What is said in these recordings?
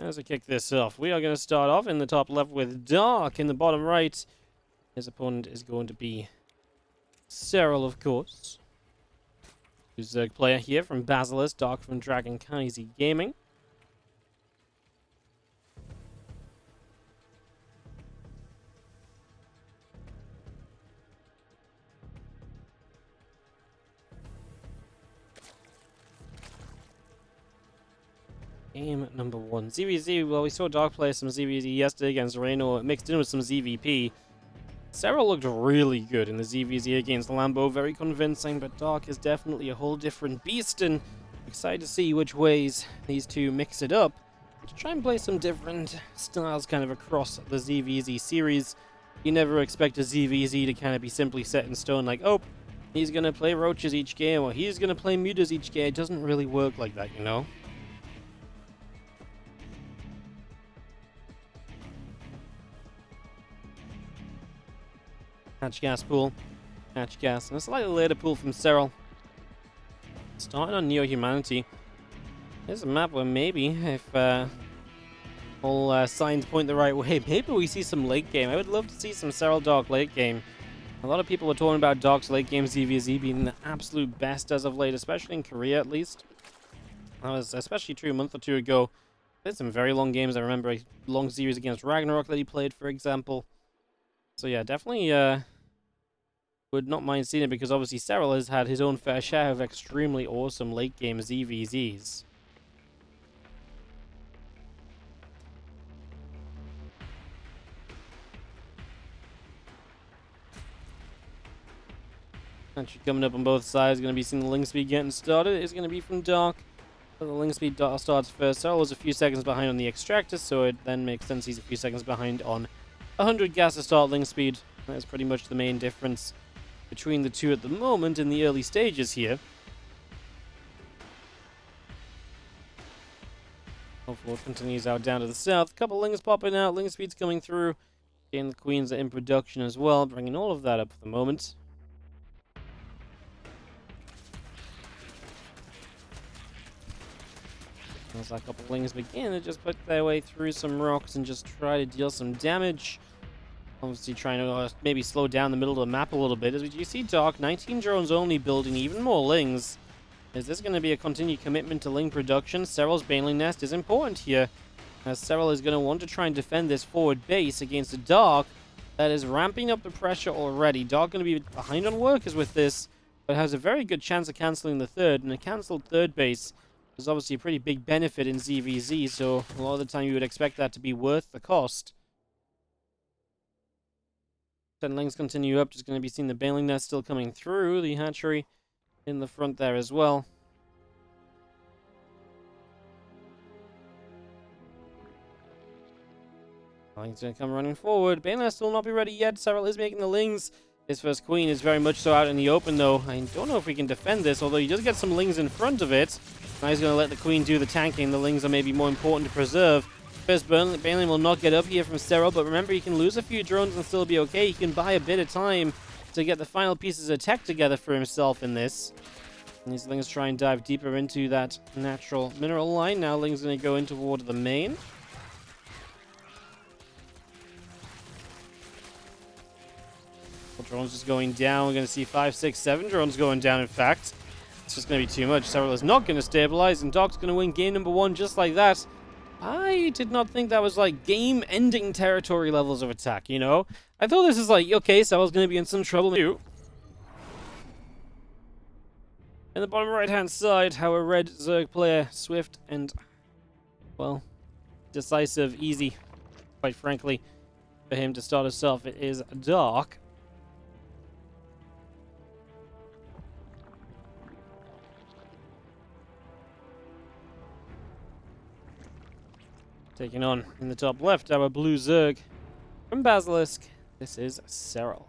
As we kick this off, we are going to start off in the top left with Dark. In the bottom right, his opponent is going to be Serral, of course. Who's a player here from Basilisk, Dark from Dragon Kaisi Gaming. Game number 1. ZvZ, well, we saw Dark play some ZvZ yesterday against Reno, mixed in with some ZVP. Serral looked really good in the ZvZ against Lambo, very convincing, but Dark is definitely a whole different beast, and excited to see which ways these two mix it up to try and play some different styles kind of across the ZvZ series. You never expect a ZvZ to kind of be simply set in stone, like, oh, he's going to play Roaches each game, or he's going to play Mutas each game. It doesn't really work like that, you know? Hatch gas pool, hatch gas, and a slightly later pool from Serral. Starting on Neo Humanity. Here's a map where maybe, if all signs point the right way, maybe we see some late game. I would love to see some Serral Dark late game. A lot of people are talking about Dark's late game ZvZ being the absolute best as of late, especially in Korea at least. That was especially true a month or two ago. There's some very long games. I remember a long series against Ragnarok that he played, for example. So yeah, definitely would not mind seeing it, because obviously Serral has had his own fair share of extremely awesome late game ZvZs. Actually coming up on both sides, going to be seeing the link speed getting started. It's going to be from Dark. So the link speed starts first. Serral was a few seconds behind on the extractor, so it then makes sense he's a few seconds behind on 100 gas to start link speed. That's pretty much the main difference between the two at the moment in the early stages here. Hopefully continues out down to the south. A couple links popping out, link speeds coming through. Again, the queens are in production as well, bringing all of that up for the moment. As a couple links begin to just put their way through some rocks and just try to deal some damage. Obviously trying to maybe slow down the middle of the map a little bit. As you see Dark, 19 drones only, building even more lings. Is this going to be a continued commitment to ling production? Serral's Baneling Nest is important here, as Serral is going to want to try and defend this forward base against a Dark that is ramping up the pressure already. Dark going to be behind on workers with this, but has a very good chance of cancelling the third, and a cancelled third base is obviously a pretty big benefit in ZvZ, so a lot of the time you would expect that to be worth the cost. 10 lings continue up, just going to be seeing the Baneling Nest still coming through, the hatchery in the front there as well. Ling's going to come running forward. Baneling Nest will not be ready yet. Serral is making the lings. His first queen is very much so out in the open, though. I don't know if we can defend this, although he does get some lings in front of it. Now he's going to let the queen do the tanking. The lings are maybe more important to preserve. First Baneling will not get up here from Serral, but remember, he can lose a few drones and still be okay. He can buy a bit of time to get the final pieces of tech together for himself in this. And these lings try and dive deeper into that natural mineral line. Now ling's going to go in toward the main. Drones just going down. We're going to see 5, 6, 7 drones going down, in fact. It's just going to be too much. Serral is not going to stabilize, and Dark's going to win game number 1 just like that. I did not think that was like game-ending territory levels of attack, you know? I thought this is like, okay, Serral's going to be in some trouble too. In the bottom right-hand side, our red Zerg player, swift and, well, decisive, easy, quite frankly, for him to start us off. It is Dark. Taking on, in the top left, our blue Zerg from Basilisk. This is Serral.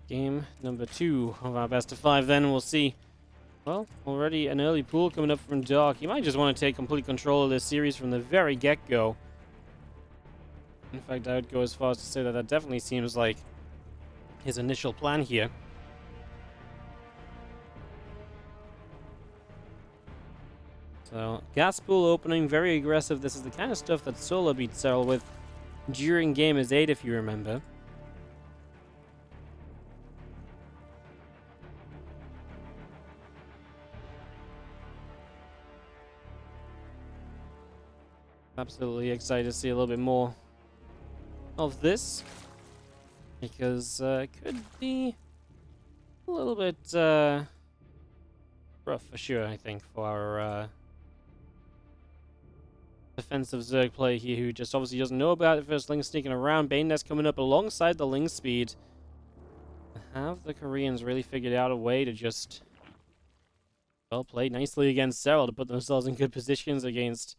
Game number 2 of our best of 5 then. We'll see. Well, already an early pool coming up from Dark. You might just want to take complete control of this series from the very get-go. In fact, I would go as far as to say that that definitely seems like his initial plan here. So, gas pool opening, very aggressive. This is the kind of stuff that Solo beat Serral with during Game as 8, if you remember. Absolutely excited to see a little bit more of this, because it could be a little bit rough for sure, I think, for our defensive Zerg player here, who just obviously doesn't know about it. First Ling sneaking around, Bane Nest coming up alongside the Ling speed. Have the Koreans really figured out a way to just, well, play nicely against Serral to put themselves in good positions against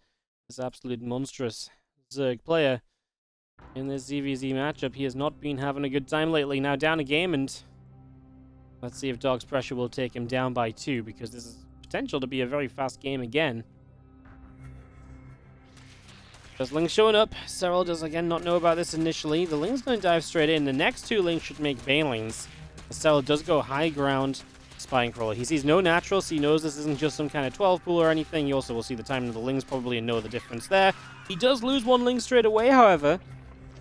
this absolute monstrous Zerg player. In this ZvZ matchup, he has not been having a good time lately. Now down a game, and let's see if Dog's pressure will take him down by 2, because this is potential to be a very fast game again. There's Ling showing up. Serral does again not know about this initially. The Ling's going to dive straight in. The next 2 Lings should make Banelings. Serral does go high ground Spine Crawler. He sees no natural, so he knows this isn't just some kind of 12 pool or anything. He also will see the timing of the Lings probably and know the difference there. He does lose 1 Ling straight away, however.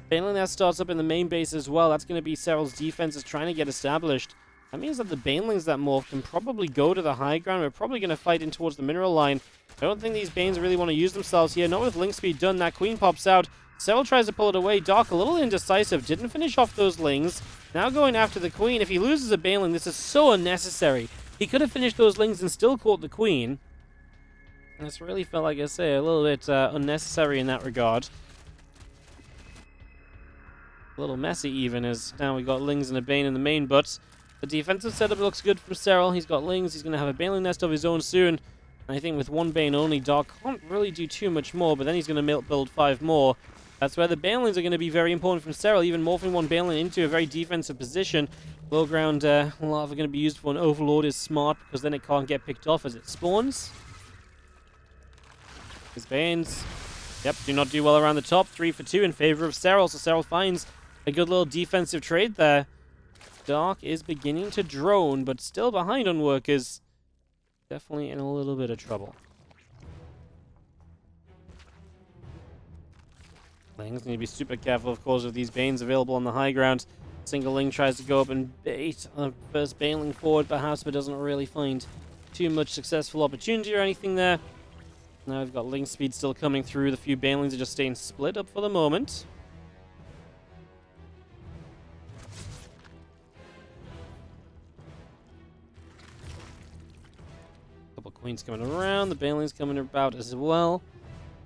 Baneling that starts up in the main base as well. That's going to be Serral's defense is trying to get established. That means that the Banelings that morph can probably go to the high ground. We're probably going to fight in towards the mineral line. I don't think these Banes really want to use themselves here. Not with Link speed done. That Queen pops out. Serral tries to pull it away. Doc a little indecisive. Didn't finish off those Lings. Now going after the Queen. If he loses a Baneling, this is so unnecessary. He could have finished those Lings and still caught the Queen. And this really felt, like I say, a little bit unnecessary in that regard. A little messy even, as now we got Lings and a Bane in the main, but the defensive setup looks good from Serral. He's got Lings. He's going to have a Baneling nest of his own soon. And I think with 1 Bane only, Doc can't really do too much more, but then he's going to build 5 more. That's where the Banelings are going to be very important from Serral, even morphing 1 Baneling into a very defensive position. Low ground lava going to be used for an Overlord is smart, because then it can't get picked off as it spawns. His Banes, yep, do not do well around the top. 3 for 2 in favor of Serral, so Serral finds a good little defensive trade there. Dark is beginning to drone, but still behind on workers. Definitely in a little bit of trouble. Ling's need to be super careful, of course, with these Banes available on the high ground. Single Ling tries to go up and bait on first Baneling forward, perhaps, but doesn't really find too much successful opportunity or anything there. Now we've got Ling speed still coming through. The few Banelings are just staying split up for the moment. Couple Queens coming around. The Banelings coming about as well.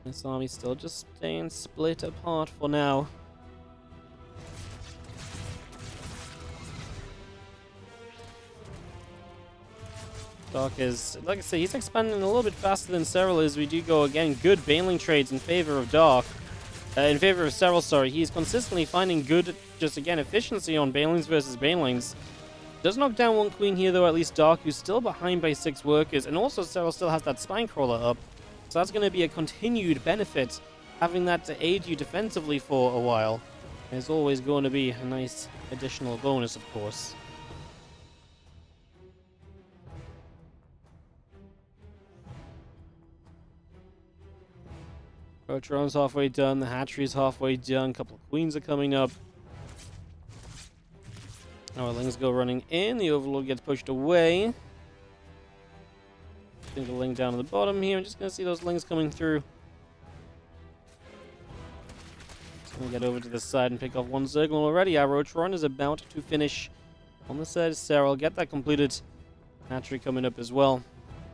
This army's still just staying split apart for now. Doc is, like I say, he's expanding a little bit faster than Serral is. We do go, again, good Baneling trades in favor of Doc. In favor of Serral, sorry. He's consistently finding good, just again, efficiency on Banelings versus Banelings. Does knock down 1 Queen here, though, at least Doc, who's still behind by 6 workers. And also, Serral still has that Spine Crawler up. So that's going to be a continued benefit, having that to aid you defensively for a while. There's always going to be a nice additional bonus, of course. Rocheron's halfway done, the hatchery's halfway done, a couple of Queens are coming up. Our Lings go running in, the Overlord gets pushed away. Single Ling down at the bottom here. I'm just going to see those Lings coming through. Just going to get over to this side and pick off 1 Zerglin already. Our Rocheron is about to finish on the side of Serral. Get that completed. Hatchery coming up as well.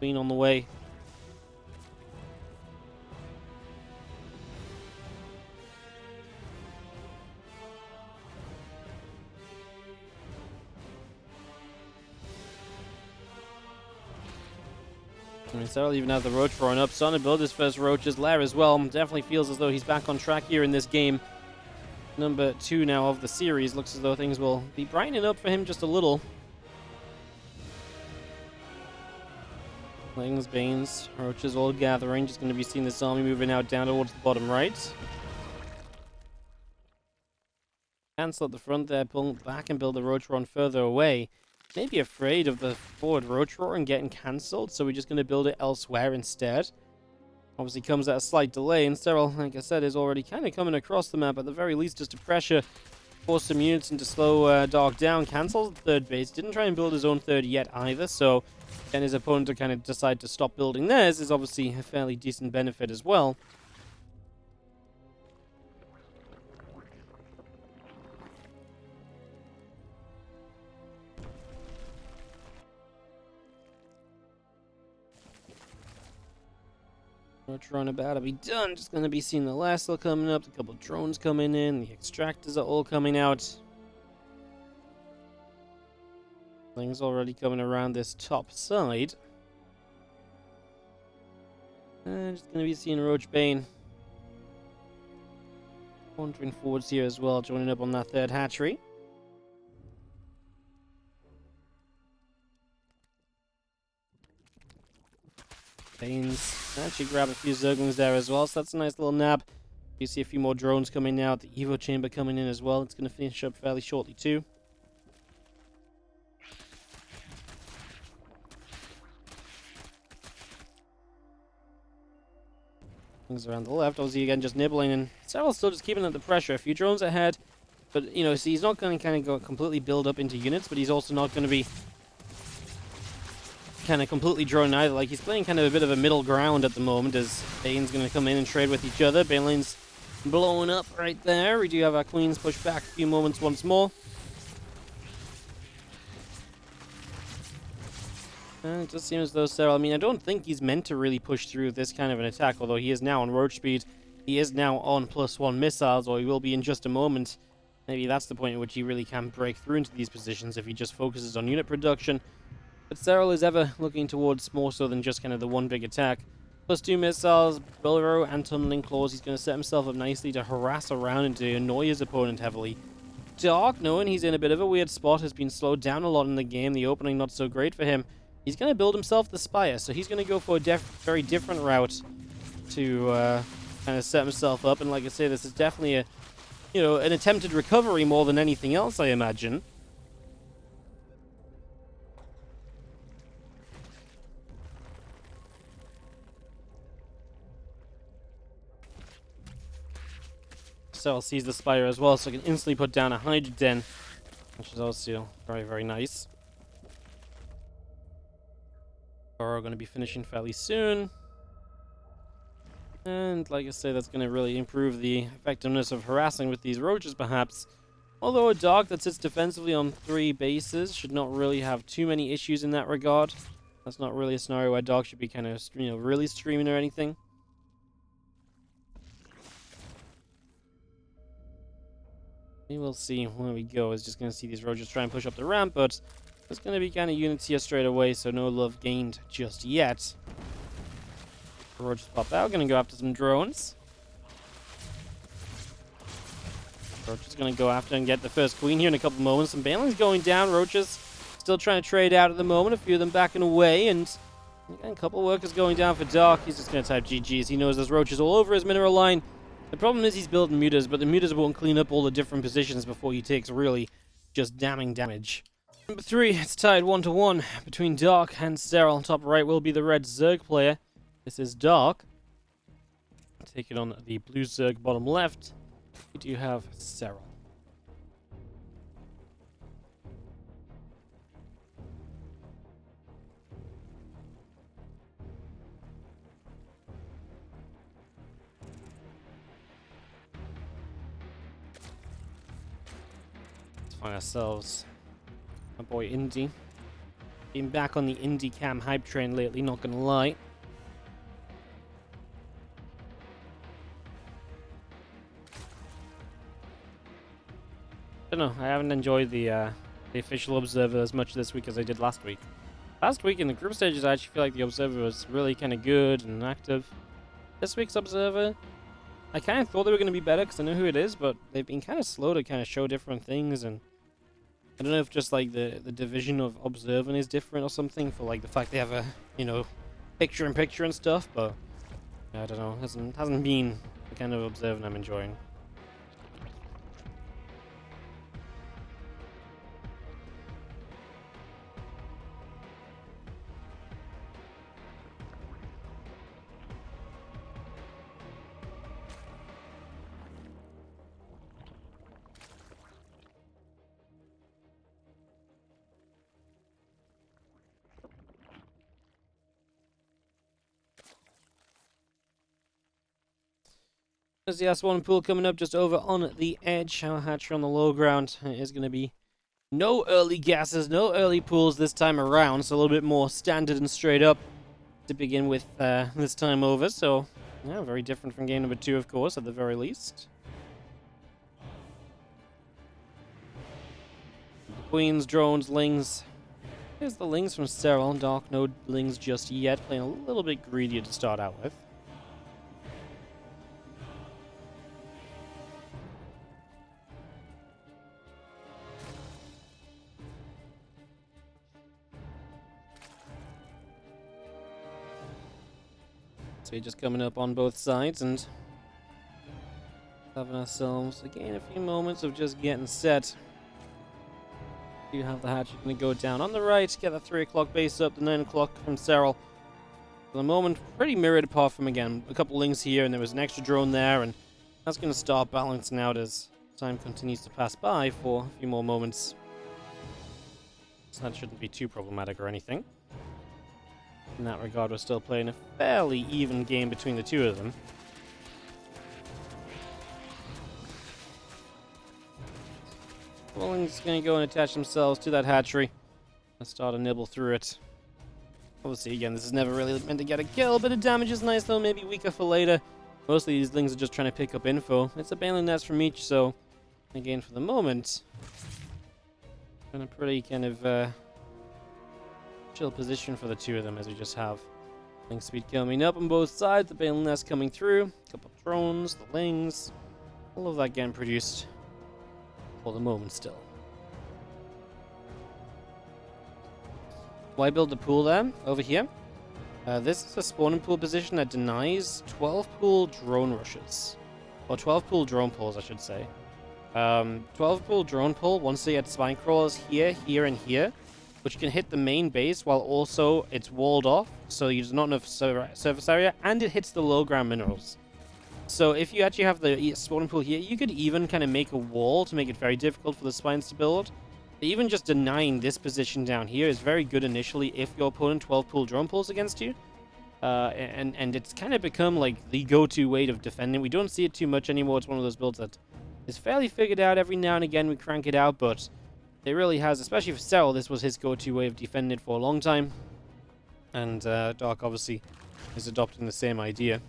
Queen on the way. I mean, Serral even has the Roach throwing up. Starting to build his first Roach's lair as well. Definitely feels as though he's back on track here in this game. Number 2 now of the series. Looks as though things will be brightening up for him just a little. Lings, Banes, Roaches all gathering. Just going to be seeing this army moving out down towards the bottom right. Cancel at the front there, pull back and build the roach run further away. Maybe afraid of the forward roach roar and getting cancelled, so we're just going to build it elsewhere instead. Obviously comes at a slight delay, and Serral, like I said, is already kind of coming across the map, at the very least just to pressure, force some units and to slow Dark down. Cancels the third base, didn't try and build his own third yet either, so then his opponent to kind of decide to stop building theirs is obviously a fairly decent benefit as well. Roach run about to be done. Just going to be seeing the last look coming up. A couple of drones coming in. The extractors are all coming out. Things already coming around this top side. And just going to be seeing Roach Bane wandering forwards here as well, joining up on that third hatchery. Banes actually grab a few Zerglings there as well, so that's a nice little nab. You see a few more drones coming now, the Evo chamber coming in as well. It's going to finish up fairly shortly too. Things around the left, obviously again just nibbling, and Serral's still just keeping up the pressure. A few drones ahead, but you know, see, he's not going to kind of go completely build up into units, but he's also not going to be kind of completely drawn either. Like, he's playing kind of a bit of a middle ground at the moment, as Bane's going to come in and trade with each other. Bane lane's blowing up right there. We do have our queens push back a few moments once more. And it just seems as though Serral, I mean, I don't think he's meant to really push through this kind of an attack, although he is now on roach speed. He is now on +1 missiles, or he will be in just a moment. Maybe that's the point at which he really can break through into these positions if he just focuses on unit production. But Serral is ever looking towards more so than just kind of the one big attack. +2 missiles, Burrow and Tunneling Claws. He's going to set himself up nicely to harass around and to annoy his opponent heavily. Dark, knowing he's in a bit of a weird spot, has been slowed down a lot in the game. The opening not so great for him. He's going to build himself the Spire, so he's going to go for a very different route to kind of set himself up. And like I say, this is definitely a, you know, an attempted recovery more than anything else, I imagine. Serral sees the Spire as well, so I can instantly put down a Hydra Den, which is also very, very nice. Burrow going to be finishing fairly soon. And like I say, that's going to really improve the effectiveness of harassing with these roaches, perhaps. Although a dog that sits defensively on 3 bases should not really have too many issues in that regard. That's not really a scenario where dogs should be kind of, you know, really streaming or anything. We will see where we go. Is just going to see these roaches try and push up the ramp, but there's going to be kind of units here straight away, so no love gained just yet. Roaches pop out. Going to go after some drones. Roaches going to go after and get the first queen here in a couple moments. Some Baneling's going down. Roaches still trying to trade out at the moment. A few of them backing away, and again, a couple workers going down for Dark. He's just going to type GG's. He knows there's roaches all over his mineral line. The problem is he's building mutas, but the mutas won't clean up all the different positions before he takes really just damning damage. Number 3, it's tied 1-1 between Dark and Serral. Top right will be the red Zerg player. This is Dark. Take it on the blue Zerg bottom left. We do have Serral. Find ourselves my boy Indy. Been back on the Indy cam hype train lately, not gonna lie. Don't know, I haven't enjoyed the official Observer as much this week as I did last week. Last week in the group stages, I actually feel like the Observer was really kind of good and active. This week's Observer, I kind of thought they were going to be better because I know who it is, but they've been kind of slow to kind of show different things, and I don't know if just like the division of observing is different or something for like the fact they have a, you know, picture-in-picture and stuff, but I don't know, hasn't been the kind of observing I'm enjoying. There's the S1 pool coming up just over on the edge. Our hatchery on the low ground. It is going to be no early gases, no early pools this time around. So a little bit more standard and straight up to begin with this time over. So, yeah, very different from game number 2, of course, at the very least. Queens, drones, lings. Here's the lings from Serral. Dark, no lings just yet. Playing a little bit greedier to start out with. So we're just coming up on both sides and having ourselves, again, a few moments of just getting set. You have the hatch going to go down on the right, get the 3 o'clock base up, the 9 o'clock from Serral. For the moment, pretty mirrored apart from, again, a couple links here, and there was an extra drone there, and that's going to start balancing out as time continues to pass by for a few more moments. So that shouldn't be too problematic or anything. In that regard, we're still playing a fairly even game between the two of them. Walling's going to go and attach themselves to that hatchery and start a nibble through it. Obviously, again, this is never really meant to get a kill. Bit of damage is nice, though. Maybe weaker for later. Mostly these lings are just trying to pick up info. It's a Baneling nest from each, so again, for the moment, in a pretty kind of chill position for the two of them, as we just have link speed coming up on both sides, the Baneling nest coming through, a couple of drones, the lings, all of that getting produced for the moment still. Why build the pool there, over here? This is a spawning pool position that denies 12 pool drone rushes. Or 12 pool drone pulls, I should say. 12 pool drone pull, once they get spine crawlers here, here, and here, which can hit the main base while also it's walled off, so there's not enough surface area, and it hits the low ground minerals. So if you actually have the spawning pool here, you could even kind of make a wall to make it very difficult for the spines to build. Even just denying this position down here is very good initially if your opponent 12 pool drone pulls against you. And it's kind of become like the go-to way of defending. We don't see it too much anymore. It's one of those builds that is fairly figured out. Every now and again we crank it out, but it really has, especially for Serral, this was his go-to way of defending it for a long time. And Dark obviously is adopting the same idea.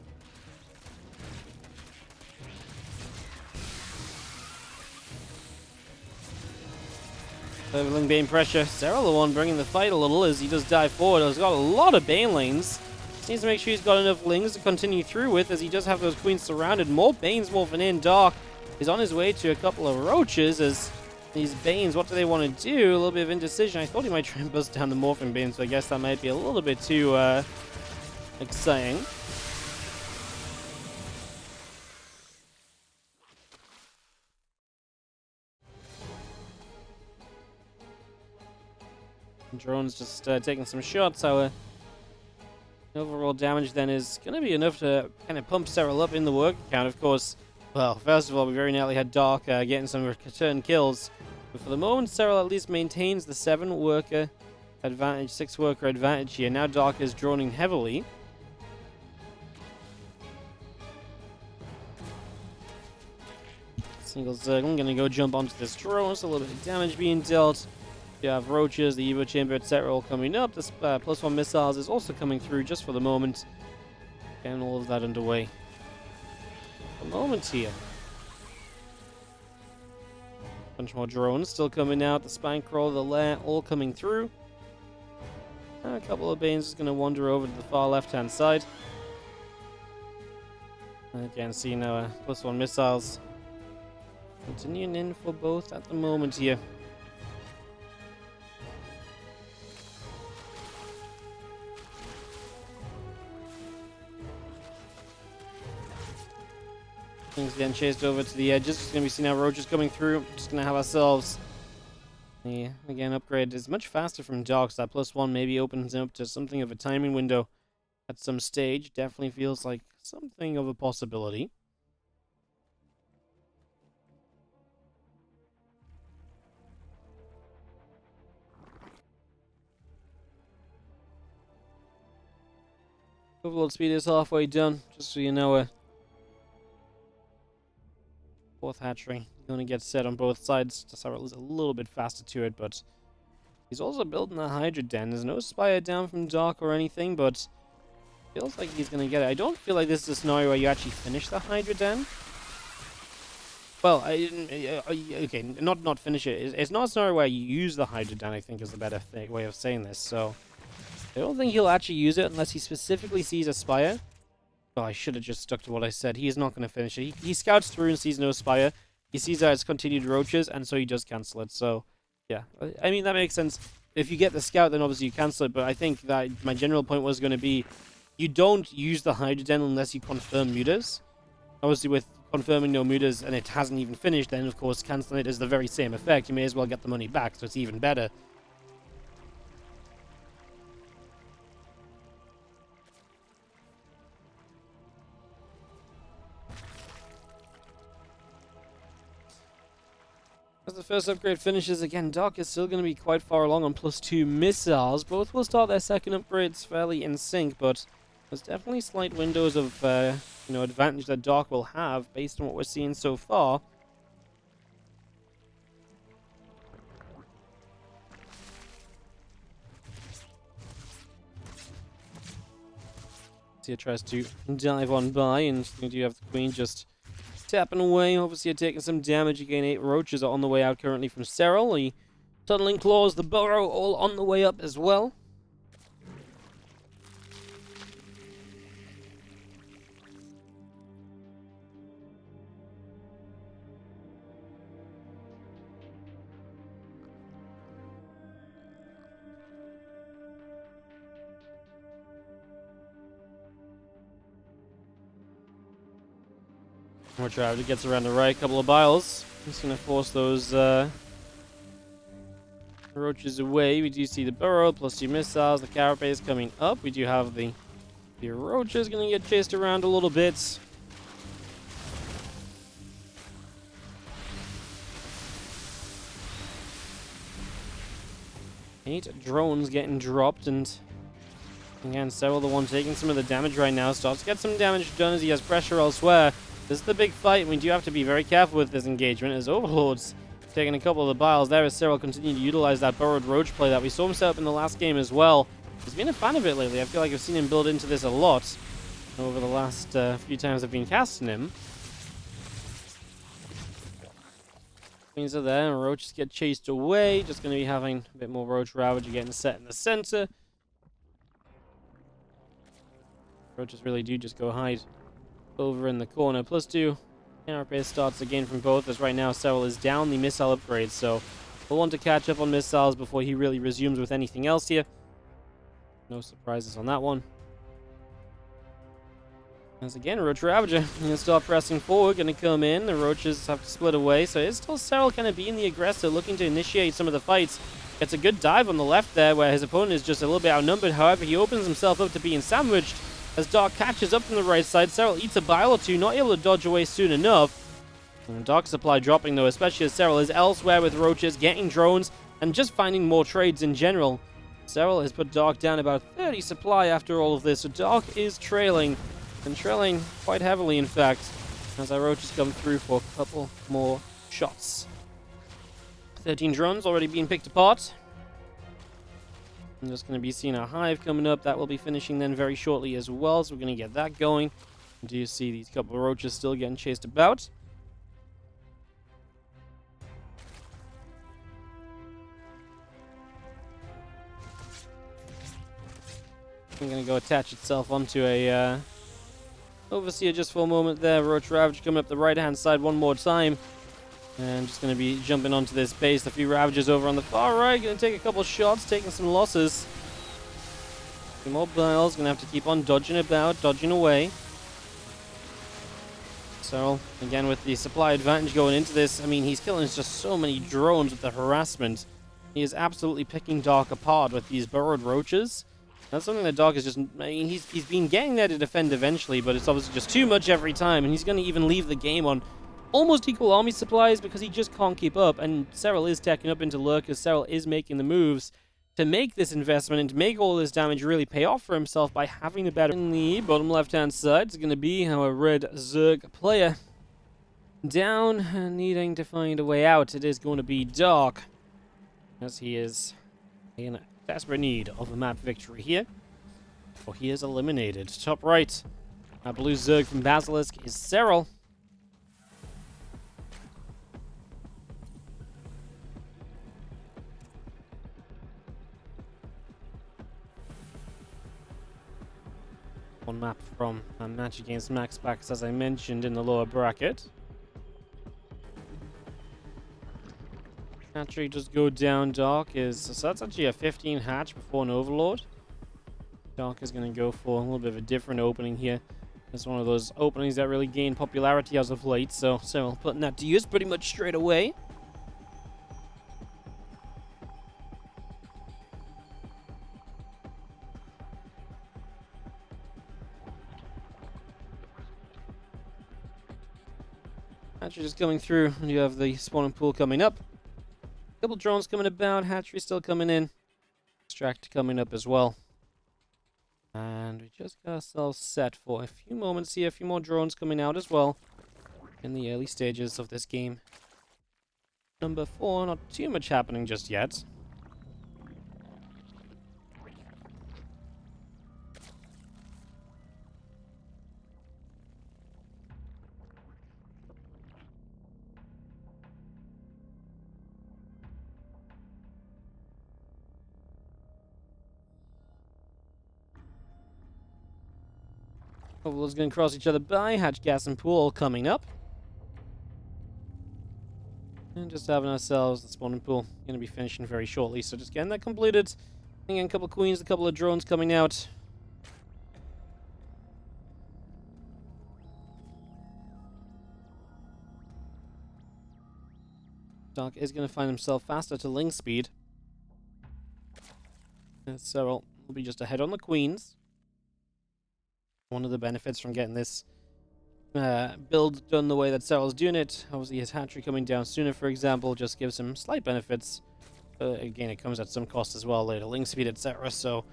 Leveling Bane pressure. Serral the one bringing the fight a little as he does dive forward. He's got a lot of Bane lanes. Needs to make sure he's got enough lings to continue through with as he does have those queens surrounded. More Banes morphing in. Dark is on his way to a couple of roaches as these Banes, what do they want to do? A little bit of indecision. I thought he might try and bust down the morphing Bane, so I guess that might be a little bit too exciting. Drone's just taking some shots. Our overall damage then is going to be enough to kind of pump Serral up in the work count, of course. Well, first of all, we very nearly had Dark getting some return kills. But for the moment, Serral at least maintains the 7-worker advantage, 6-worker advantage here. Now Dark is droning heavily. Single Zerg, I'm going to go jump onto this drone. It's a little bit of damage being dealt. You have roaches, the Evo Chamber, etc. all coming up. This +1 missiles is also coming through just for the moment. Getting all of that underway. The moment here. Bunch more drones still coming out. The spine crawl, the lair, all coming through. A couple of Banes is going to wander over to the far left-hand side. And again, see now +1 missiles. Continuing in for both at the moment here. Things getting chased over to the edges. Just going to be seeing our roaches coming through. Just going to have ourselves the, again, upgrade is much faster from Dark, so that +1 maybe opens up to something of a timing window at some stage. Definitely feels like something of a possibility. Overload speed is halfway done, just so you know. Fourth hatchery. Going to get set on both sides. Serral is a little bit faster to it, but he's also building a Hydra Den. There's no Spire down from Doc or anything, but feels like he's going to get it. I don't feel like this is a scenario where you actually finish the Hydra Den. Well, okay, not finish it. It's not a scenario where you use the Hydra Den, I think is the better way of saying this. So, I don't think he'll actually use it unless he specifically sees a Spire. Oh, I should have just stuck to what I said. He is not going to finish it. He scouts through and sees no Spire. He sees that it's continued roaches, and so he does cancel it. So, yeah. I mean, that makes sense. If you get the scout, then obviously you cancel it. But I think that my general point was going to be, you don't use the Hydra Den unless you confirm mutas. Obviously, with confirming no mutas and it hasn't even finished, then, of course, canceling it is the very same effect. You may as well get the money back, so it's even better. As the first upgrade finishes, again, Doc is still going to be quite far along on +2 missiles. Both will start their second upgrades fairly in sync, but there's definitely slight windows of advantage that Doc will have based on what we're seeing so far. Tia tries to dive on by, and you do have the Queen just tapping away. Obviously, taking some damage. Again, 8 roaches are on the way out currently from Serral. The tunneling claws, the burrow, all on the way up as well. More Travis gets around the right, couple of biles. He's going to force those roaches away. We do see the burrow, +2 missiles, the carapace coming up. We do have the roaches going to get chased around a little bit. Eight drones getting dropped, and again, Serral the one taking some of the damage right now. Starts to get some damage done as he has pressure elsewhere. This is the big fight. We do have to be very careful with this engagement as Overlord's taking a couple of the biles there as Serral continuing to utilize that burrowed roach play that we saw him set up in the last game as well. He's been a fan of it lately. I feel like I've seen him build into this a lot over the last few times I've been casting him. Queens are there and roaches get chased away. Just going to be having a bit more roach ravage getting set in the center. Roaches really do just go hide over in the corner. +2 carapace starts again from both, as right now Serral is down the missile upgrades, so we'll want to catch up on missiles before he really resumes with anything else here. No surprises on that one. As again, Roach Ravager going to start pressing forward, going to come in. The Roaches have to split away, so it's still Serral kind of being the aggressor, looking to initiate some of the fights. Gets a good dive on the left there, where his opponent is just a little bit outnumbered. However, he opens himself up to being sandwiched as Doc catches up from the right side. Serral eats a bile or two, not able to dodge away soon enough. And Doc supply dropping though, especially as Serral is elsewhere with roaches, getting drones, and just finding more trades in general. Serral has put Doc down about 30 supply after all of this, so Doc is trailing, and trailing quite heavily in fact, as our roaches come through for a couple more shots. 13 drones already being picked apart. I'm just going to be seeing a hive coming up. That will be finishing then very shortly as well, so we're going to get that going. Do you see these couple of roaches still getting chased about? I'm going to go attach itself onto a Overseer just for a moment there. Roach Ravage coming up the right-hand side one more time. And just going to be jumping onto this base. A few Ravagers over on the far right. Going to take a couple shots, taking some losses. A few more biles. Going to have to keep on dodging about, dodging away. So, again, with the supply advantage going into this, I mean, he's killing just so many drones with the harassment. He is absolutely picking Doc apart with these burrowed roaches. That's something that Doc is just... I mean, he's been getting there to defend eventually, but it's obviously just too much every time. And he's going to even leave the game on almost equal army supplies because he just can't keep up. And Serral is teching up into lurkers. Serral is making the moves to make this investment and to make all this damage really pay off for himself by having a better... In the bottom left-hand side is going to be our red Zerg player. down and needing to find a way out. It is going to be Dark, as he is in desperate need of a map victory here. Or he is eliminated. Top right, blue Zerg from Basilisk is Serral. One map from a match against Max Packs, as I mentioned in the lower bracket. Hatchery just go down. Dark is, so that's actually a 15 hatch before an Overlord. Dark is going to go for a little bit of a different opening here. It's one of those openings that really gained popularity as of late, so Serral putting that to use pretty much straight away. Hatchery just coming through, and you have the spawning pool coming up. Couple drones coming about, hatchery still coming in. Extract coming up as well. And we just got ourselves set for a few moments here, a few more drones coming out as well in the early stages of this game. Number 4, not too much happening just yet. Overlords going to cross each other by. Hatch, gas, and pool all coming up. And just having ourselves the spawning pool. Going to be finishing very shortly, so just getting that completed. Again, a couple of queens, a couple of drones coming out. Dark is going to find himself faster to ling speed. And Serral will be just ahead on the queens. One of the benefits from getting this build done the way that Serral's doing it, obviously his hatchery coming down sooner, for example, just gives him slight benefits. But again, it comes at some cost as well, later ling speed, etc. So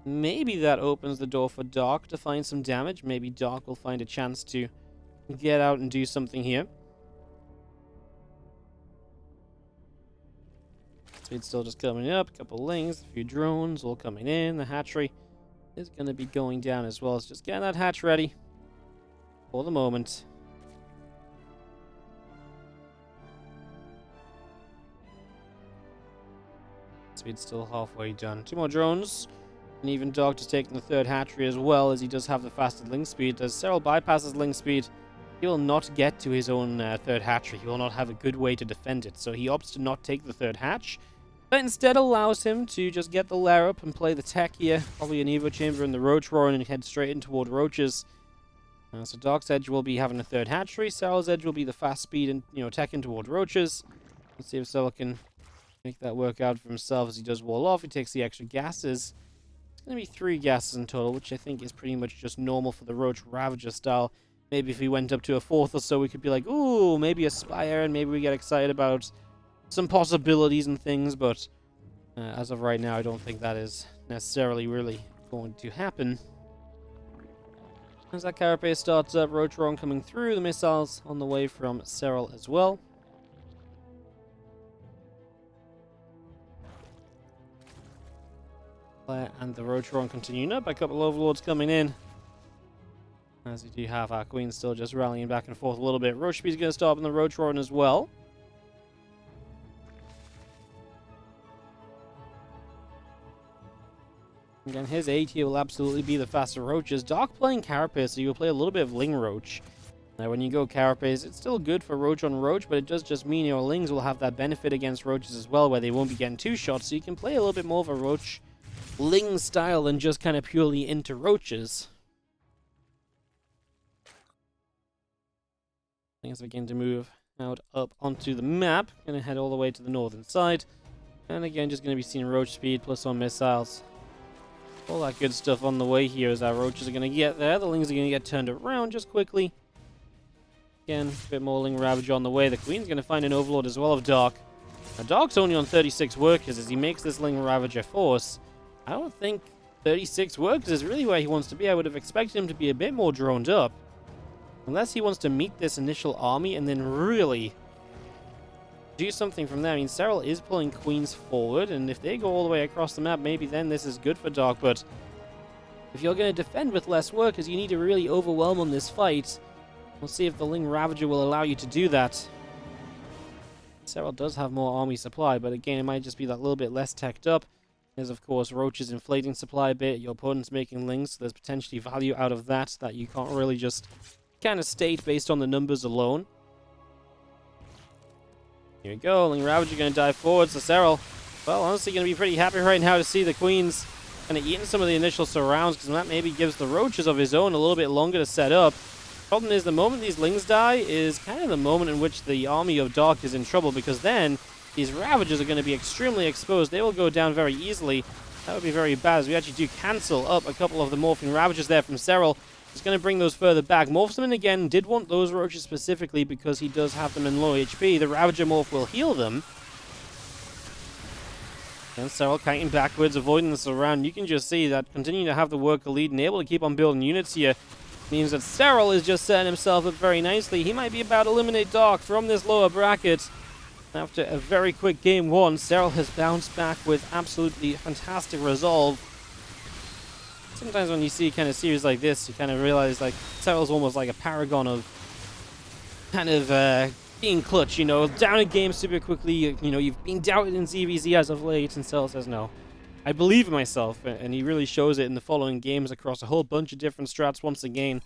maybe that opens the door for Dark to find some damage. Maybe Dark will find a chance to get out and do something here. Speed still just coming up, a couple lings, a few drones all coming in. The hatchery is going to be going down as well. It's just getting that hatch ready for the moment. Speed's still halfway done. 2 more drones. And even Dark just taking the 3rd hatchery as well, as he does have the fastest ling speed. As Serral bypasses ling speed, he will not get to his own 3rd hatchery. He will not have a good way to defend it. So he opts to not take the 3rd hatch, but instead allows him to just get the lair up and play the tech here. Probably an Evo Chamber in the Roach Roaring and head straight in toward Roaches. So Dark's edge will be having a 3rd hatchery. Serral's edge will be the fast speed and, tech in toward Roaches. Let's see if Serral can make that work out for himself as he does wall off. He takes the extra gases. It's going to be 3 gases in total, which I think is pretty much just normal for the Roach Ravager style. Maybe if we went up to a 4th or so, we could be like, ooh, maybe a Spire, and maybe we get excited about some possibilities and things, but as of right now, I don't think that is necessarily really going to happen. As that carapace starts up, Roach Roaring coming through, the missiles on the way from Serral as well. And the Roach Roaring continuing up, a couple of Overlords coming in. As we do have our Queen still just rallying back and forth a little bit. Roach Speed's going to start on the Roach Roaring as well. Again, his AT will absolutely be the faster Roaches. Dark playing Carapace, so you'll play a little bit of Ling Roach. Now, when you go Carapace, it's still good for Roach on Roach, but it does just mean your Lings will have that benefit against Roaches as well, where they won't be getting 2 shots, so you can play a little bit more of a Roach Ling style than just kind of purely into Roaches. Things begin to move out up onto the map. Gonna head all the way to the northern side. And again, just gonna be seeing Roach Speed plus on missiles. All that good stuff on the way here as our Roaches are going to get there. The Lings are going to get turned around just quickly. Again, a bit more Ling Ravage on the way. The Queen's going to find an Overlord as well of Dark. Now, Dark's only on 36 workers as he makes this Ling Ravager force. I don't think 36 workers is really where he wants to be. I would have expected him to be a bit more droned up. Unless he wants to meet this initial army and then really do something from there. I mean, Serral is pulling queens forward, and if they go all the way across the map, maybe then this is good for Dark, but if you're going to defend with less workers, you need to really overwhelm on this fight. We'll see if the Ling Ravager will allow you to do that. Serral does have more army supply, but again, it might just be that little bit less teched up. There's, of course, Roach's inflating supply a bit. Your opponent's making Lings, so there's potentially value out of that you can't really just kind of state based on the numbers alone. Here we go. Ling Ravager going to dive forward. So Serral, well, honestly, going to be pretty happy right now to see the queens kind of eating some of the initial surrounds, because that maybe gives the Roaches of his own a little bit longer to set up. Problem is, the moment these Lings die is kind of the moment in which the army of Dark is in trouble, because then these Ravagers are going to be extremely exposed. They will go down very easily. That would be very bad, as we actually do cancel up a couple of the Morphing Ravagers there from Serral. He's going to bring those further back. Morphs them in again. Did want those Roaches specifically because he does have them in low HP. The Ravager Morph will heal them. And Serral kiting backwards, avoiding the surround. You can just see that continuing to have the worker lead and able to keep on building units here means that Serral is just setting himself up very nicely. He might be about to eliminate Dark from this lower bracket. After a very quick game one, Serral has bounced back with absolutely fantastic resolve. Sometimes when you see kind of series like this, you kind of realize like Serral's almost like a paragon of kind of being clutch, you know, down a game super quickly. You know, you've been doubted in ZvZ as of late, and Serral says, no, I believe in myself, and he really shows it in the following games across a whole bunch of different strats once again.